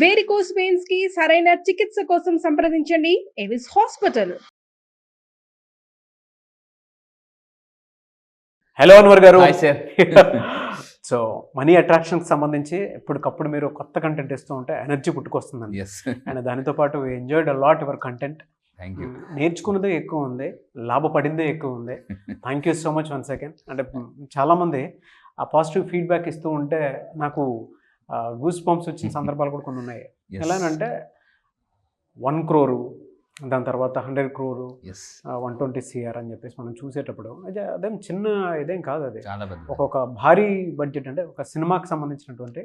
Varicose veins కి సరైన చికిత్స కోసం సంప్రదించండి ఎవిస్ హాస్పిటల్. హలో అన్వర్ గారు. Hi sir. సో మనీ అట్రాక్షన్కి సంబంధించి ఎప్పటికప్పుడు మీరు కొత్త కంటెంట్ ఇస్తూ ఉంటే ఎనర్జీ పుట్టుకొస్తుందండి. అండ్ దానితో పాటు enjoyed a lot your content. Thank you. నేర్చుకున్నదే ఎక్కువ ఉంది, లాభపడిందే ఎక్కువ ఉంది. Thank you so much once again. అంటే చాలామంది ఆ పాజిటివ్ ఫీడ్బ్యాక్ ఇస్తూ ఉంటే నాకు గూస్ బంప్స్ వచ్చిన సందర్భాలు కూడా కొన్ని ఉన్నాయి. ఎలానంటే 1 crore, దాని తర్వాత 100 crore, 120 CR అని చెప్పేసి మనం చూసేటప్పుడు అదేం చిన్న ఇదేం కాదు. అది ఒక భారీ బడ్జెట్. అంటే ఒక సినిమాకి సంబంధించినటువంటి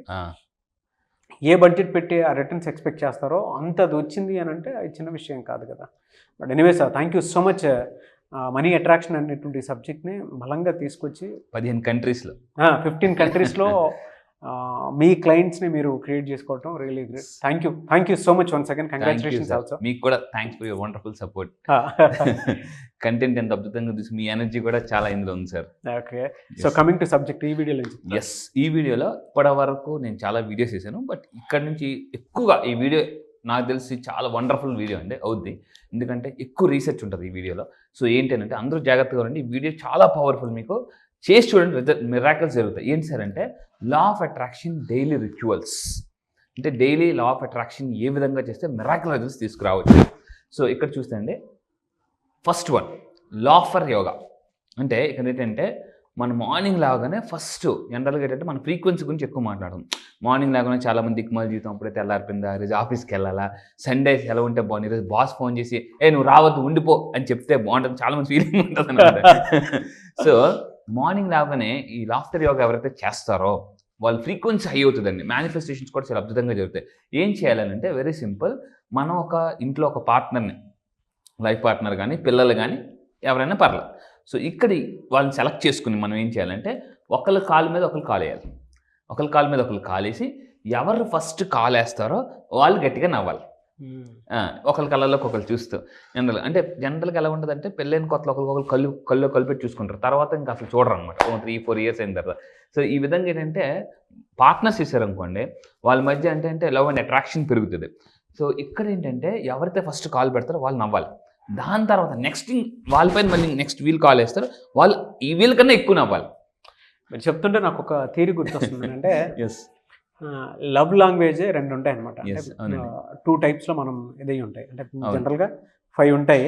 ఏ బడ్జెట్ పెట్టి ఆ రిటర్న్స్ ఎక్స్పెక్ట్ చేస్తారో అంత అది వచ్చింది అని అంటే అది చిన్న విషయం కాదు కదా. But anyway sir, thank you so much. Money attraction అనేటువంటి సబ్జెక్ట్ని బలంగా తీసుకొచ్చి 15 కంట్రీస్లో మీ క్లయింట్స్ని మీరు క్రియేట్ చేసుకోవటం really great. Thank you so much once again. Congratulations also. మీకు కూడా thanks for your wonderful support. Content ఎంత అద్భుతంగా చూసి మీ ఎనర్జీ కూడా చాలా ఇందులో ఉంది sir. Okay, so coming to subject, ఈ వీడియోలో ఈ వీడియోలో ఇప్పటి వరకు నేను చాలా వీడియోస్ చేశాను. బట్ ఇక్కడ నుంచి ఎక్కువగా ఈ వీడియో నాకు తెలిసి చాలా వండర్ఫుల్ వీడియో అండి అవుద్ది. ఎందుకంటే ఎక్కువ రీసెర్చ్ ఉంటుంది ఈ వీడియోలో. సో ఏంటంటే అందరూ జాగ్రత్తగా ఉండండి. ఈ వీడియో చాలా పవర్ఫుల్. మీకు చేసి చూడండి, మిరాకిల్స్ జరుగుతాయి. ఏంటి సార్ అంటే లా ఆఫ్ అట్రాక్షన్ డైలీ రిచువల్స్. అంటే డైలీ లా ఆఫ్ అట్రాక్షన్ ఏ విధంగా చేస్తే మిరాకిల్ రిజల్ట్స్ తీసుకురావచ్చు. సో ఇక్కడ చూస్తే అండి, first one law for yoga. అంటే ఇక్కడ ఏంటంటే మనం మార్నింగ్ లాగానే ఫస్ట్ జనరల్గా ఏంటంటే మన ఫ్రీక్వెన్సీ గురించి ఎక్కువ మాట్లాడడం. మార్నింగ్ లాగానే చాలామంది దిక్కుమాల జీవితం అప్పుడైతే తెల్లారిపోయిందా, ఈరోజు ఆఫీస్కి వెళ్ళాలా, సండేస్ ఎలా ఉంటే బాగుంది, ఈరోజు బాస్ ఫోన్ చేసి నువ్వు రావద్దు ఉండిపో అని చెప్తే బాగుంటుంది, చాలామంది ఫీలింగ్ ఉంటుంది అన్నమాట. సో మార్నింగ్ లాగానే ఈ లాఫ్టర్ యోగా ఎవరైతే చేస్తారో వాళ్ళ ఫ్రీక్వెన్సీ హై అవుతుందండి. మేనిఫెస్టేషన్స్ కూడా చాలా అద్భుతంగా జరుగుతాయి. ఏం చేయాలంటే వెరీ సింపుల్. మనం ఒక ఇంట్లో ఒక పార్ట్నర్ని, లైఫ్ పార్ట్నర్ కానీ పిల్లలు కానీ ఎవరైనా పర్లేదు. సో ఇక్కడ వాళ్ళని సెలెక్ట్ చేసుకుని మనం ఏం చేయాలంటే ఒకళ్ళ కాలు మీద ఒకళ్ళు కాలు వేయాలి. ఒకళ్ళ కాలు మీద ఒకళ్ళు కాలేసి ఎవరు ఫస్ట్ కాలు వేస్తారో వాళ్ళు గట్టిగా నవ్వాలి. ఒకళ్ళ కళ్ళలోకి ఒకళ్ళు చూస్తూ జనరల్గా ఎలా ఉంటుంది అంటే పెళ్ళైన కొత్తలో ఒకళ్ళు కళ్ళు కలిపెట్టి చూసుకుంటారు. తర్వాత ఇంకా అసలు చూడరు అనమాట 3-4 years అయిన తర్వాత. సో ఈ విధంగా ఏంటంటే పార్ట్నర్స్ ఇచ్చారనుకోండి వాళ్ళ మధ్య అంటే లవ్ అండ్ అట్రాక్షన్ పెరుగుతుంది. సో ఇక్కడ ఏంటంటే ఎవరైతే ఫస్ట్ కాల్ పెడతారో వాళ్ళు నవ్వాలి. దాని తర్వాత నెక్స్ట్ వాళ్ళపైన మళ్ళీ నెక్స్ట్ వీల్ కాల్ వేస్తారు, వాళ్ళు ఈ వీల్ కన్నా ఎక్కువ నవ్వాలి. మీరు చెప్తుంటే నాకు ఒక థియరీ గుర్తొస్తుంది. అంటే లవ్ లాంగ్వేజ్ 2 ఉంటాయి అనమాట. 2 typesలో మనం ఇదే ఉంటాయి. అంటే జనరల్గా 5 ఉంటాయి.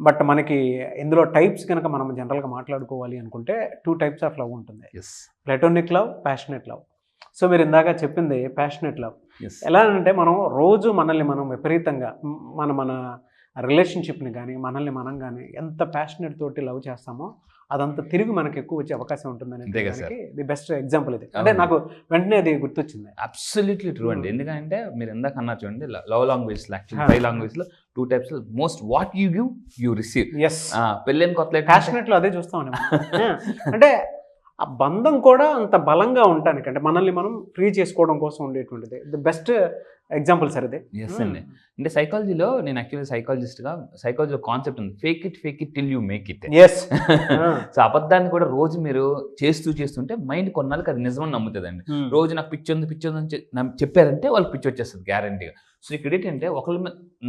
బట్ మనకి ఇందులో టైప్స్ కనుక మనం జనరల్గా మాట్లాడుకోవాలి అనుకుంటే 2 types ఆఫ్ లవ్ ఉంటుంది. Platonic love, passionate love. So మీరు ఇందాక చెప్పింది ప్యాషనేట్ లవ్. ఎలా అంటే మనం రోజు మనల్ని మనం విపరీతంగా మన రిలేషన్షిప్ని కానీ మనల్ని మనం కానీ ఎంత ప్యాషనేట్ తోటి లవ్ చేస్తామో అదంతా తిరిగి మనకి ఎక్కువ వచ్చే అవకాశం ఉంటుందని ది బెస్ట్ ఎగ్జాంపుల్ ఇది. అంటే నాకు వెంటనే అది గుర్తొచ్చింది. అబ్సల్యూట్లీ ట్రూ అండి. ఎందుకంటే మీరు ఎందాక అన్నారు చూడండి, లవ్ లాంగ్వేజ్ యాక్చువల్లీ 5 languages లో 2 types most what you give you receive. పెళ్ళైన కొత్త ప్యాషనేట్లో అదే చూస్తాం. అంటే ఆ బంధం కూడా అంత బలంగా ఉండటానికి, అంటే మనల్ని మనం ఫ్రీ చేసుకోవడం కోసం ఉండేటువంటిది ది బెస్ట్ ఎగ్జాంపుల్ సార్ ఇది. ఎస్ అండి. అంటే సైకాలజీలో నేను యాక్చువల్లీ సైకాలజీలో కాన్సెప్ట్ ఉంది, fake it till you make it. So అబద్ధాన్ని కూడా రోజు మీరు చేస్తుంటే మైండ్ కొన్నాళ్ళకి అది నిజమని నమ్ముతుందండి. రోజు నాకు పిచ్చి ఉంది చెప్పారంటే వాళ్ళకి పిచ్చి వచ్చేస్తుంది గ్యారంటీగా. సో ఇక్కడ ఏంటంటే ఒకళ్ళ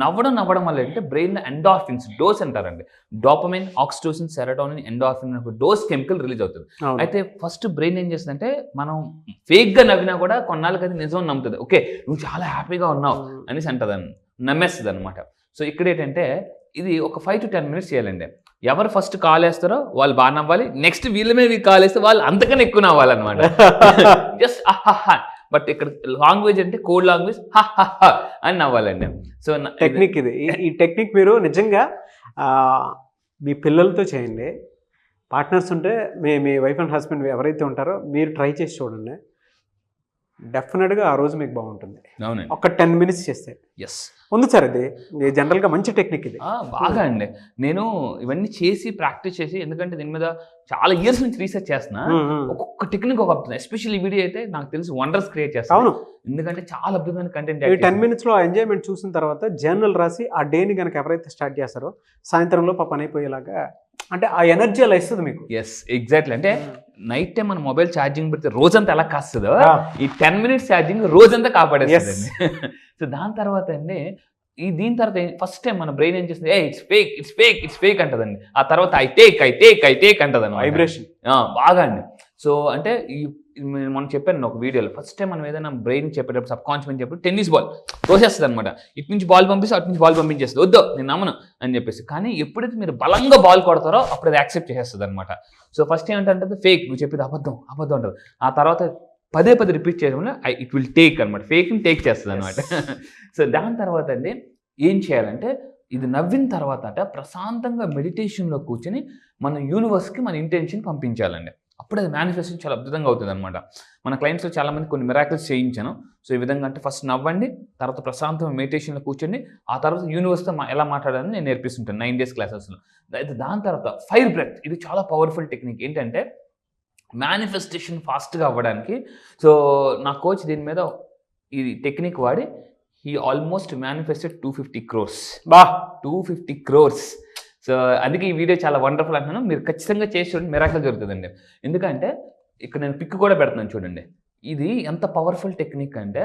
నవ్వడం వల్ల ఏంటంటే బ్రెయిన్ ఎండార్ఫిన్స్ డోస్ అంటారండి. Dopamine, oxytocin, serotonin, endorphin dose chemical release అవుతుంది. అయితే ఫస్ట్ బ్రెయిన్ ఏం చేస్తుందంటే మనం ఫేక్గా నవ్వినా కూడా కొన్నాళ్ళకి అది నిజం నమ్ముతుంది. ఓకే నువ్వు చాలా హ్యాపీగా ఉన్నావు అనేసి అంటదని నమ్మేస్తుంది అనమాట. సో ఇక్కడ ఏంటంటే ఇది ఒక 5 to 10 minutes చేయాలండి. ఎవరు ఫస్ట్ కాల్ వేస్తారో వాళ్ళు బాగా నవ్వాలి. నెక్స్ట్ వీళ్ళ మీద కాల్ వేస్తే వాళ్ళు అంతకన్నా ఎక్కువ నవ్వాలన్నమాట. జస్ట్ బట్ ఇక్కడ లాంగ్వేజ్ అంటే కోడ్ లాంగ్వేజ్ అని నవ్వాలండి. సో టెక్నిక్ ఇది. ఈ టెక్నిక్ మీరు నిజంగా మీ పిల్లలతో చేయండి. పార్ట్నర్స్ ఉంటే మీ వైఫ్ అండ్ హస్బెండ్ ఎవరైతే ఉంటారో మీరు ట్రై చేసి చూడండి. డెఫినెట్గా ఆ రోజు మీకు బాగుంటుంది. అవునండి, ఒక 10 minutes చేస్తే. ఉంది సార్, ఇది జనరల్గా మంచి టెక్నిక్ ఇది. బాగా అండి. నేను ఇవన్నీ చేసి ప్రాక్టీస్ చేసి, ఎందుకంటే దీని మీద చాలా ఇయర్స్ నుంచి రీసెర్చ్ చేస్తున్నా. ఒక్కొక్క టెక్నిక్ ఒక ఎస్పెషల్లీ వీడియో అయితే నాకు తెలిసి వండర్స్ క్రియేట్ చేస్తాను. అవును, ఎందుకంటే చాలా అద్భుతమైన కంటెంట్. 10 minutes ఎంజాయ్మెంట్ చూసిన తర్వాత జర్నల్ రాసి ఆ డేని కనుక ఎవరైతే స్టార్ట్ చేస్తారో సాయంత్రంలో పని అయిపోయేలాగా, అంటే ఆ ఎనర్జీ అలా ఇస్తుంది మీకు. Yes exactly. అంటే నైట్ టైం మన మొబైల్ ఛార్జింగ్ పెడితే రోజంతా ఎలా కాస్తుందో ఈ 10 minutes ఛార్జింగ్ రోజంతా కాపాడేస్తుంది. సో దాని తర్వాత అండి దీని తర్వాత ఫస్ట్ టైం మన బ్రెయిన్ ఏం చేస్తుంది, ఇట్స్ ఫేక్ అంటదండి. ఆ తర్వాత ఐ టేక్ అంటదండి, వైబ్రేషన్ బాగా అండి. సో అంటే మనం చెప్పాను ఒక వీడియోలో, ఫస్ట్ టైం మనం ఏదైనా బ్రెయిన్ చెప్పేటప్పుడు సబ్ కాన్షియస్ చెప్పేటప్పుడు టెన్నిస్ బాల్ తోసేస్తుంది అనమాట. ఇటు నుంచి బాల్ పంపిస్తే అటు నుంచి బాల్ పంపించేస్తుంది, వద్దు నేను నమ్మను అని చెప్పేసి. కానీ ఎప్పుడైతే మీరు బలంగా బాల్ కొడతారో అప్పుడు అది యాక్సెప్ట్ చేసేస్తుంది అనమాట. సో ఫస్ట్ ఏమంటే ఫేక్, నువ్వు చెప్పేది అబద్ధం అంటుంది. ఆ తర్వాత పదే రిపీట్ చేయడం వల్ల ఇట్ విల్ టేక్ అనమాట, ఫేక్ని టేక్ చేస్తుంది అనమాట. సో దాని తర్వాత అండి ఏం చేయాలంటే, ఇది నవ్విన తర్వాత ప్రశాంతంగా మెడిటేషన్లో కూర్చొని మన యూనివర్స్కి మన ఇంటెన్షన్ పంపించాలండి. అప్పుడు అది మేనిఫెస్టేషన్ చాలా అద్భుతంగా అవుతుంది అనమాట. మన క్లయింట్స్లో చాలామంది కొన్ని మిరాకిల్స్ చేయించాను. సో ఈ విధంగా అంటే ఫస్ట్ నవ్వండి, తర్వాత ప్రశాంతంగా మెడిటేషన్లో కూర్చోండి, ఆ తర్వాత యూనివర్స్తో ఎలా మాట్లాడాలని నేను నేర్పిస్తుంటాను 9 days క్లాసెస్లో. అయితే దాని తర్వాత ఫైర్ బ్రెత్, ఇది చాలా పవర్ఫుల్ టెక్నిక్. ఏంటంటే మేనిఫెస్టేషన్ ఫాస్ట్గా అవ్వడానికి. సో నా కోచ్ దీని మీద ఈ టెక్నిక్ వాడి he almost manifested 250 crores. 250 crores. So అందుకే ఈ వీడియో చాలా వండర్ఫుల్ అంటున్నాను. మీరు ఖచ్చితంగా చేసి చూడండి, మిరాకిల్ జరుగుతుందండి. ఎందుకంటే ఇక్కడ నేను పిక్ కూడా పెడుతున్నాను చూడండి. ఇది ఎంత పవర్ఫుల్ టెక్నిక్ అంటే,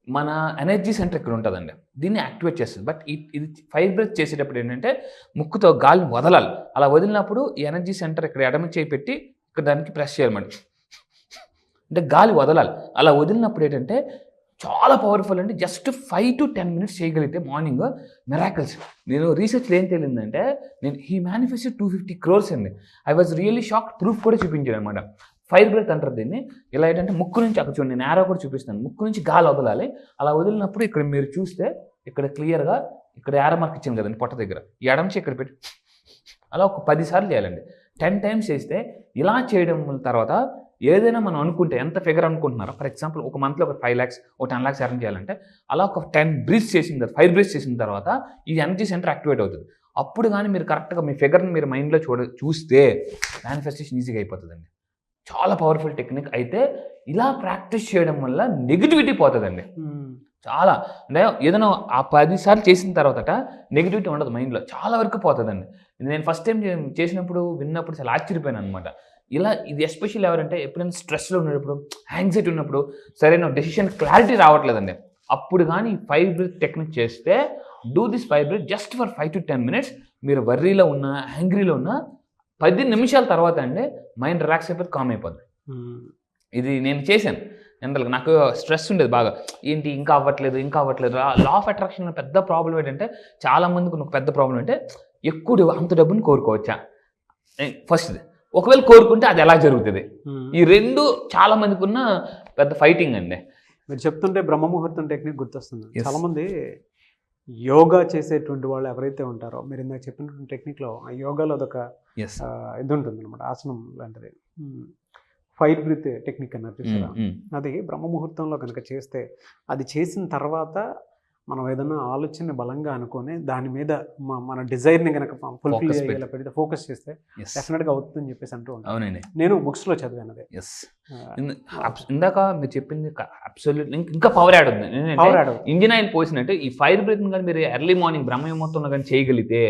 మన ఎనర్జీ సెంటర్ ఇక్కడ ఉంటుందండి, దీన్ని యాక్టివేట్ చేస్తుంది. బట్ ఇది ఫైర్ బ్రెత్ చేసేటప్పుడు ఏంటంటే ముక్కుతో గాలిని వదలాలి. అలా వదిలినప్పుడు ఈ ఎనర్జీ సెంటర్ ఇక్కడ ఎడమ చేయి పెట్టి ఇక్కడ దానికి ప్రెస్ చేయాలన్నమాట, అంటే గాలి వదలాలి. అలా వదిలినప్పుడు ఏంటంటే చాలా పవర్ఫుల్ అండి. జస్ట్ 5 to 10 minutes చేయగలిగితే మార్నింగ్ మిరాకిల్స్. నేను రీసెర్చ్లో ఏం తెలియదంటే, హీ మేనిఫెస్టెడ్ 250 crores అండి. I was really shock. Proof కూడా చూపించాను అనమాట. ఫైర్ బ్రెత్ అంటారు దీన్ని. ఇలా ఏంటంటే ముక్కు నుంచి అక్కడ చూడండి, నేను యారో కూడా చూపిస్తాను, ముక్కు నుంచి గాలి వదలాలి. అలా వదిలినప్పుడు ఇక్కడ మీరు చూస్తే ఇక్కడ క్లియర్గా ఇక్కడ యారో మార్క్ ఇచ్చింది కదండి పొట్ట దగ్గర, ఈ ఎడమ ఇక్కడ పెట్టి అలా ఒక 10 సార్లు చేయాలండి. 10 times చేస్తే, ఇలా చేయడం తర్వాత ఏదైనా మనం అనుకుంటే ఎంత ఫిగర్ అనుకుంటున్నారో, ఫర్ ఎగ్జాంపుల్ ఒక మంత్లో ఒక 5 lakhs, ఒక 10 lakhs ఎర్న్ చేయాలంటే అలా ఒక 10 బ్రీత్స్ చేసిన తర్వాత, 5 breaths చేసిన తర్వాత ఈ ఎనర్జీ సెంటర్ యాక్టివేట్ అవుతుంది. అప్పుడు కానీ మీరు కరెక్ట్గా మీ ఫిగర్ని మీరు మైండ్లో చూస్తే మేనిఫెస్టేషన్ ఈజీగా అయిపోతుందండి. చాలా పవర్ఫుల్ టెక్నిక్. అయితే ఇలా ప్రాక్టీస్ చేయడం వల్ల నెగిటివిటీ పోతుందండి. చాలా అంటే ఏదైనా ఆ 10 సార్లు చేసిన తర్వాత నెగిటివిటీ ఉండదు మైండ్లో, చాలా వరకు పోతుందండి. నేను ఫస్ట్ టైం చేసినప్పుడు విన్నప్పుడు చాలా ఆశ్చర్యపోయాను అనమాట. ఇలా ఇది ఎస్పెషల్ ఎవరంటే ఎప్పుడైనా స్ట్రెస్లో ఉన్నప్పుడు, యాంగ్జైటీ ఉన్నప్పుడు, సరైన డెసిషన్ క్లారిటీ రావట్లేదండి, అప్పుడు కానీ 5 breath టెక్నిక్ చేస్తే, do this 5 breath just for 5 to 10 minutes. మీరు వర్రీలో ఉన్నా, యాంగ్రీలో ఉన్నా 10 నిమిషాల తర్వాత అండి మైండ్ రిలాక్స్ అయిపోతే కామ్ అయిపోద్ది. ఇది నేను చేశాను. జనరల్గా నాకు స్ట్రెస్ ఉండేది బాగా, ఏంటి ఇంకా అవ్వట్లేదు. లా ఆఫ్ అట్రాక్షన్ పెద్ద ప్రాబ్లం ఏంటంటే, చాలామందికి ఒక పెద్ద ప్రాబ్లం అంటే ఎక్కువ అంత డబ్బుని కోరుకోవచ్చా ఫస్ట్, ఒకవేళ కోరుకుంటే అది ఎలా జరుగుతుంది. ఈ రెండు చాలా మందికి ఉన్న పెద్ద ఫైటింగ్ అండి. మీరు చెప్తుంటే బ్రహ్మముహూర్తం టెక్నిక్ గుర్తొస్తుంది. చాలా మంది యోగా చేసేటువంటి వాళ్ళు ఎవరైతే ఉంటారో, మీరు ఇందాక చెప్పినటువంటి టెక్నిక్లో ఆ యోగాలో అదొక ఇది ఉంటుంది అనమాట, ఆసనం లాంటిది. ఫైర్ బ్రీత్ టెక్నిక్ అన్నారు చూసారా, అది బ్రహ్మముహూర్తంలో కనుక చేస్తే, అది చేసిన తర్వాత మనం ఏదైనా ఆలోచన బలంగా అనుకొని దాని మీద మన డిజైర్ని కనుక ఫుల్ఫిల్ చేయాలి పెడితే, ఫోకస్ చేస్తే డెఫినెట్గా అవుతుందని చెప్పేసి అంటూ ఉంటాను. నేను బుక్స్లో చదివాను అదే. ఇందాక మీరు చెప్పింది అబ్సల్యూట్ ఇంకా పవర్ యాడ్ ఉంది. ఇంజిన్ ఆయిల్ పోసినట్టు ఈ ఫైర్ బ్రీత్ కానీ మీరు ఎర్లీ మార్నింగ్ బ్రహ్మముహూర్తంలో కానీ చేయగలిగితే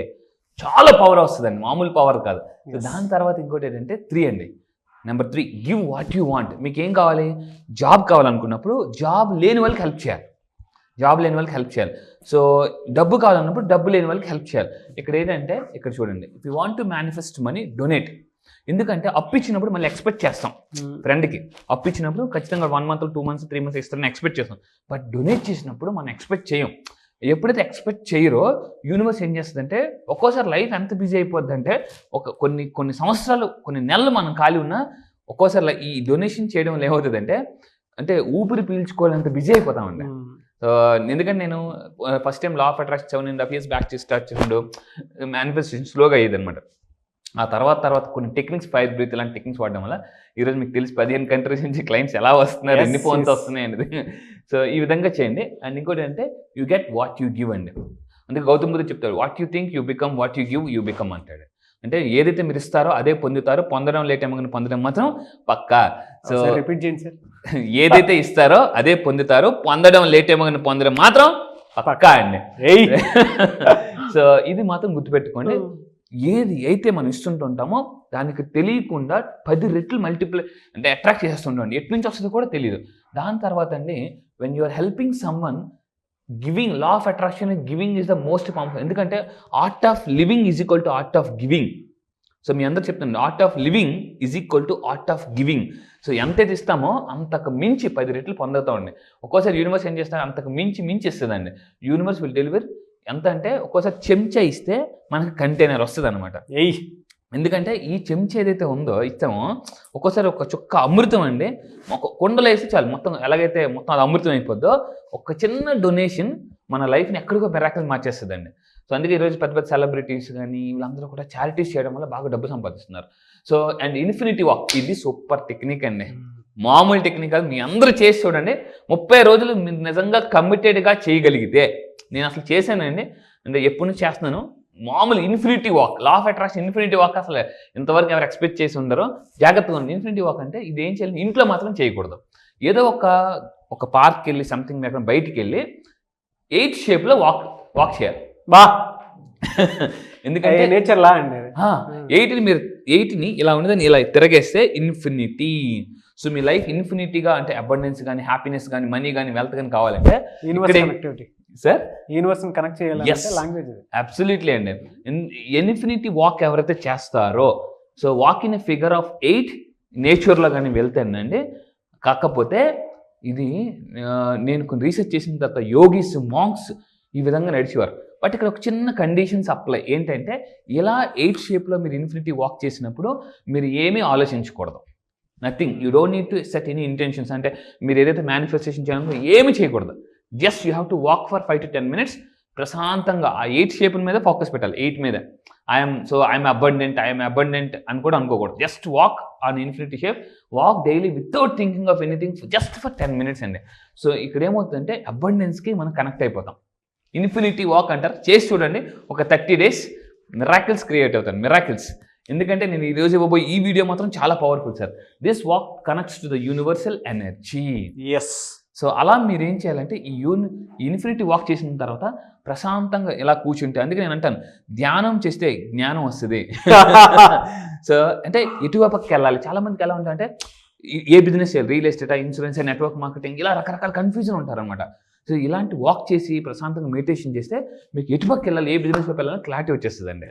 చాలా పవర్ వస్తుందండి, మామూలు పవర్ కాదు. దాని తర్వాత ఇంకోటి ఏంటంటే 3 అండి. Number 3, give what you want. మీకు ఏం కావాలి, జాబ్ కావాలనుకున్నప్పుడు జాబ్ లేని వాళ్ళకి హెల్ప్ చేయాలి, సో డబ్బు కావాలన్నప్పుడు డబ్బు లేని వాళ్ళకి హెల్ప్ చేయాలి. ఇక్కడ ఏంటంటే, ఇక్కడ చూడండి, if you want to manifest money, donate. ఎందుకంటే అప్పు ఇచ్చినప్పుడు మళ్ళీ ఎక్స్పెక్ట్ చేస్తాం, ఫ్రెండ్కి అప్పు ఇచ్చినప్పుడు ఖచ్చితంగా 1 month, 2 months, 3 months ఇస్తారని ఎక్స్పెక్ట్ చేస్తాం. బట్ డొనేట్ చేసినప్పుడు మనం ఎక్స్పెక్ట్ చేయం. ఎప్పుడైతే ఎక్స్పెక్ట్ చేయరో యూనివర్స్ ఏం చేస్తుందంటే, ఒక్కోసారి లైఫ్ ఎంత బిజీ అయిపోద్ది అంటే, కొన్ని సంవత్సరాలు, కొన్ని నెలలు మనం ఖాళీ ఉన్నా, ఒక్కోసారి ఈ డొనేషన్ చేయడం వల్ల ఏమవుతుందంటే, అంటే ఊపిరి పీల్చుకోవాలంత బిజీ అయిపోతామండి. సో ఎందుకంటే నేను first time law of attraction 7.5 years back start చేసినప్పుడు మేనిఫెస్టేషన్ స్లోగా అయ్యేది అనమాట. ఆ తర్వాత కొన్ని టెక్నిక్స్, ఫైర్ బ్రీత్ ఇలాంటి టెక్నిక్స్ వాడడం వల్ల ఈరోజు మీకు తెలిసి 15 countries నుంచి క్లయింట్స్ ఎలా వస్తున్నారు, ఎన్ని ఫోన్స్ వస్తున్నాయి అనేది. సో ఈ విధంగా చేయండి. అండ్ ఇంకోటి అంటే, you get what you give అండి. అందుకే గౌతమ్ బుద్ధ చెప్తాడు, what you think you become, what you give you become అంటాడు. అంటే ఏదైతే మీరు ఇస్తారో అదే పొందుతారు, పొందడం లేట్ ఏమో పొందడం మాత్రం పక్కా. సో రిపీట్ చేయండి సార్. ఏదైతే ఇస్తారో అదే పొందుతారు, పొందడం లేట్ ఏమో పొందడం మాత్రం పక్కా అండి. సో ఇది మాత్రం గుర్తుపెట్టుకోండి. ఏది అయితే మనం ఇస్తుంటుంటామో దానికి తెలియకుండా 10 రెట్లు మల్టిప్లై అంటే అట్రాక్ట్ చేస్తుంటాం. ఎటు నుంచి వస్తుందో కూడా తెలియదు. దాని తర్వాత అండి when you are helping someone, giving, law of attraction giving is the most powerful. ఎందుకంటే art of living is equal to art of giving. So మీ అందరు చెప్తున్నాను, art of living is equal to art of giving. So ఎంతైతే ఇస్తామో అంతకు మించి 10 రెట్లు పొందుతామండి. ఒక్కోసారి యూనివర్స్ ఏం చేస్తారు, అంతకు మించి ఇస్తుందండి. యూనివర్స్ విల్ డెలివర్ ఎంత అంటే ఒక్కోసారి చెంచా ఇస్తే మనకి కంటైనర్ వస్తుంది అనమాట. ఎందుకంటే ఈ చెంచా ఏదైతే ఉందో ఇస్తామో ఒక్కోసారి ఒక చుక్క అమృతం అండి, ఒక కుండలో వేస్తే చాలు మొత్తం ఎలాగైతే మొత్తం అది అమృతం అయిపోద్దో, ఒక చిన్న డొనేషన్ మన లైఫ్ని ఎక్కడికో మిరాకిల్ మార్చేస్తుందండి. సో అందుకే ఈరోజు పెద్ద పెద్ద సెలబ్రిటీస్ కానీ వీళ్ళందరూ కూడా చారిటీస్ చేయడం వల్ల బాగా డబ్బు సంపాదిస్తున్నారు. సో అండ్ ఇన్ఫినిటీ వాక్ ఇది సూపర్ టెక్నిక్ అండి, మామూలు టెక్నిక్ కాదు. మీ అందరూ చేసి చూడండి, 30 రోజులు మీరు నిజంగా కమిటెడ్గా చేయగలిగితే, నేను అసలు చేశానండి అంటే ఎప్పటి నుంచి చేస్తున్నాను, మామూలు infinity walk, law of attraction infinity walk అసలు ఇంతవరకు ఎవరు ఎక్స్పెక్ట్ చేసి ఉండరో. జాగ్రత్తగా ఉంది. ఇన్ఫినిటీ వాక్ అంటే ఇది ఏం చేయాలి, ఇంట్లో మాత్రం చేయకూడదు. ఏదో ఒక పార్క్కి వెళ్ళి సంథింగ్ ఎక్కడ బయటికి వెళ్ళి 8 షేప్లో వాక్ చేయాలి. బా ఎందుకంటే నేచర్ లా అండి. 8ని మీరు 8ని ఇలా ఉండదని ఇలా తిరగేస్తే ఇన్ఫినిటీ. సో మీ లైఫ్ ఇన్ఫినిటీగా అంటే అబండెన్స్ కానీ, హ్యాపీనెస్ కానీ, మనీ కానీ, వెల్త్ కానీ కావాలంటే కనెక్టివిటీ సార్, యూనివర్స్ కనెక్ట్ చేయాలి లాంగ్వేజ్. అబ్సల్యూట్లీ అండి. ఇన్ఫినిటీ వాక్ ఎవరైతే చేస్తారో, so walk in a figure of 8 నేచర్లో కానీ వెళ్తానండి. కాకపోతే ఇది నేను కొన్ని రీసెర్చ్ చేసిన తర్వాత యోగీస్, మాంక్స్ ఈ విధంగా నడిచేవారు. బట్ ఇక్కడ ఒక చిన్న కండిషన్స్ అప్లై. ఏంటంటే ఇలా 8 షేప్లో మీరు ఇన్ఫినిటీ వాక్ చేసినప్పుడు మీరు ఏమీ ఆలోచించకూడదు. Nothing, you don't need to set any intentions. అంటే మీరు ఏదైతే మేనిఫెస్టేషన్ చేయాలనుకో ఏమీ చేయకూడదు. Just you have to walk for 5 to 10 minutes ప్రశాంతంగా ఆ 8 షేపుల మీద ఫోకస్ పెట్టాలి. 8 మీద ఐఎమ్ అబండెంట్ అని కూడా అనుకోకూడదు. Just walk on infinity shape, walk daily without thinking of anything just for 10 minutes అండి. సో ఇక్కడ ఏమవుతుందంటే అబండెన్స్కి మనం కనెక్ట్ అయిపోతాం. ఇన్ఫినిటీ వాక్ అంటారు, చేసి చూడండి. ఒక 30 days మిరాకిల్స్ క్రియేట్ అవుతాను, మిరాకిల్స్. ఎందుకంటే నేను ఈరోజు ఇవ్వబోయే ఈ వీడియో మాత్రం చాలా powerful sir. This walk connects to the universal energy. Yes. So అలా మీరు ఏం చేయాలంటే ఈ ఇన్ఫినిటీ వాక్ చేసిన తర్వాత ప్రశాంతంగా ఇలా కూర్చుంటే, అందుకే నేను అంటాను ధ్యానం చేస్తే జ్ఞానం వస్తుంది. సో అంటే ఎటువైపుకి వెళ్ళాలి, చాలా మందికి ఎలా ఉంటాయంటే ఏ బిజినెస్ చేయాలి, real estate, insurance, network marketing, ఇలా రకరకాల కన్ఫ్యూజన్ ఉంటారనమాట. సో ఇలాంటి వాక్ చేసి ప్రశాంతంగా మెడిటేషన్ చేస్తే మీకు ఎటుపక్క వెళ్ళాలి, ఏ బిజినెస్లోకి వెళ్ళాలని క్లారిటీ వచ్చేస్తుందండి.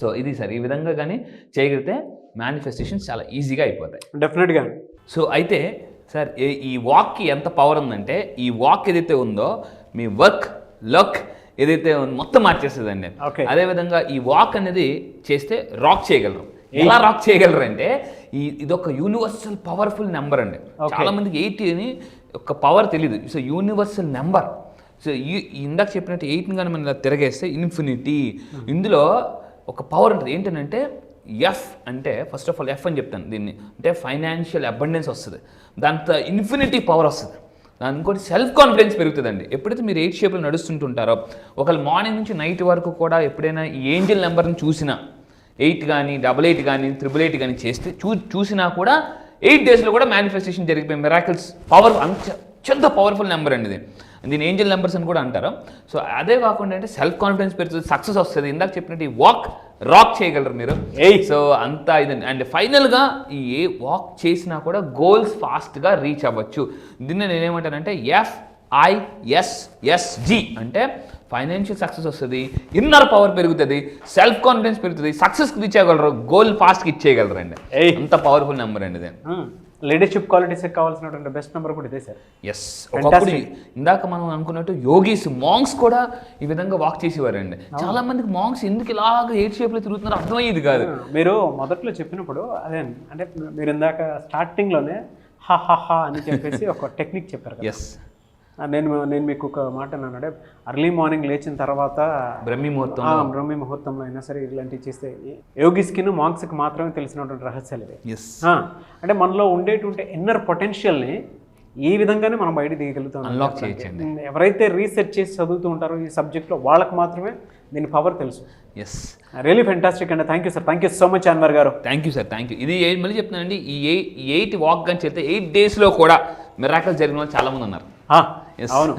సో ఇది సార్, ఈ విధంగా కానీ చేయగలిగితే మేనిఫెస్టేషన్స్ చాలా ఈజీగా అయిపోతాయి. డెఫినెట్గా. సో అయితే సార్ ఈ వాక్కి ఎంత పవర్ ఉందంటే, ఈ వాక్ ఏదైతే ఉందో మీ వర్క్, లక్ ఏదైతే మొత్తం మార్చేస్తుందండి. అదేవిధంగా ఈ వాక్ అనేది చేస్తే రాక్ చేయగలరు. ఎలా రాక్ చేయగలరు అంటే ఇదొక యూనివర్సల్ పవర్ఫుల్ నెంబర్ అండి. చాలా మందికి 8 అని ఒక పవర్ తెలియదు. So universal number. సో ఇందాక చెప్పినట్టు 8ని కానీ మనం ఇలా తిరగేస్తే ఇన్ఫినిటీ. ఇందులో ఒక పవర్ ఉంటుంది. ఏంటంటే ఎఫ్ అంటే, ఫస్ట్ ఆఫ్ ఆల్ ఎఫ్ అని చెప్తాను దీన్ని, అంటే ఫైనాన్షియల్ అబండెన్స్ వస్తుంది. దాంతో ఇన్ఫినిటీ పవర్ వస్తుంది. దాని ఇంకోటి సెల్ఫ్ కాన్ఫిడెన్స్ పెరుగుతుందండి. ఎప్పుడైతే మీరు 8 షేప్లో నడుస్తుంటుంటారో, ఒకవేళ మార్నింగ్ నుంచి నైట్ వరకు కూడా ఎప్పుడైనా ఈ ఏంజల్ నెంబర్ని చూసినా, 8 కానీ 88 కానీ 888 కానీ చేస్తే చూసినా కూడా 8 daysలో కూడా మేనిఫెస్టేషన్ జరిగిపోయి మిరాకిల్స్ పవర్ అత్యంత పవర్ఫుల్ నెంబర్ అండి ఇది. దీని ఏంజల్ నెంబర్స్ అని కూడా అంటారు. సో అదే కాకుండా అంటే సెల్ఫ్ కాన్ఫిడెన్స్ పెరుగుతుంది, సక్సెస్ వస్తుంది. ఇందాక చెప్పినట్టు ఈ వాక్ రాక్ చేయగలరు మీరు. సో అంతా ఇదండి. అండ్ ఫైనల్గా ఈ వాక్ చేసినా కూడా గోల్స్ ఫాస్ట్గా రీచ్ అవ్వచ్చు. దీన్ని నేనేమంటానంటే FISSG అంటే ఫైనాన్షియల్ సక్సెస్ వస్తుంది, ఇన్నర్ పవర్ పెరుగుతుంది, సెల్ఫ్ కాన్ఫిడెన్స్ పెరుగుతుంది, సక్సెస్కి రీచ్ అవ్వగలరు, గోల్ ఫాస్ట్కి ఇచ్చేయగలరు అండి. అంత పవర్ఫుల్ నెంబర్ అండి ఇది. లీడర్షిప్ క్వాలిటీస్ కావాల్సినటువంటి బెస్ట్ నెంబర్ కూడా ఇదే సార్. ఎస్. ఒకప్పుడు ఇందాక మనం అనుకున్నట్టు యోగీస్, మాంక్స్ కూడా ఈ విధంగా వాక్ చేసేవారండి. చాలా మందికి మాంక్స్ ఎందుకు ఇలాగ 8 షేప్లో తిరుగుతున్నారో అర్థమయ్యేది కాదు. మీరు మొదట్లో చెప్పినప్పుడు అదే అంటే మీరు ఇందాక స్టార్టింగ్లోనే హా అని చెప్పేసి ఒక టెక్నిక్ చెప్పారు. ఎస్. నేను మీకు ఒక మాట అన్నాను, అర్లీ మార్నింగ్ లేచిన తర్వాత బ్రహ్మీ ముహూర్తంలో అయినా సరే ఇలాంటివి చేస్తే యోగిస్కి, మాంక్స్కి మాత్రమే తెలిసినటువంటి రహస్యాలు ఇవి. అంటే మనలో ఉండేటువంటి ఇన్నర్ పొటెన్షియల్ని ఈ విధంగానే మనం బయట దిగగలుగుతాం, అన్లాక్ చేయొచ్చండి. ఎవరైతే రీసెర్చ్ చేసి చదువుతూ ఉంటారో ఈ సబ్జెక్ట్లో వాళ్ళకి మాత్రమే దీని పవర్ తెలుసు. ఎస్. రియలీ ఫెంటాస్టిక్ అండి. Thank you sir. Thank you so much Anwar garu. Thank you sir. Thank you. ఇది మళ్ళీ చెప్తున్నానండి, ఈ 8 వాక్ కానీ చేస్తే 8 daysలో కూడా మిరాకిల్స్ జరిగిన వాళ్ళు చాలా మంది ఉన్నారు. అవును.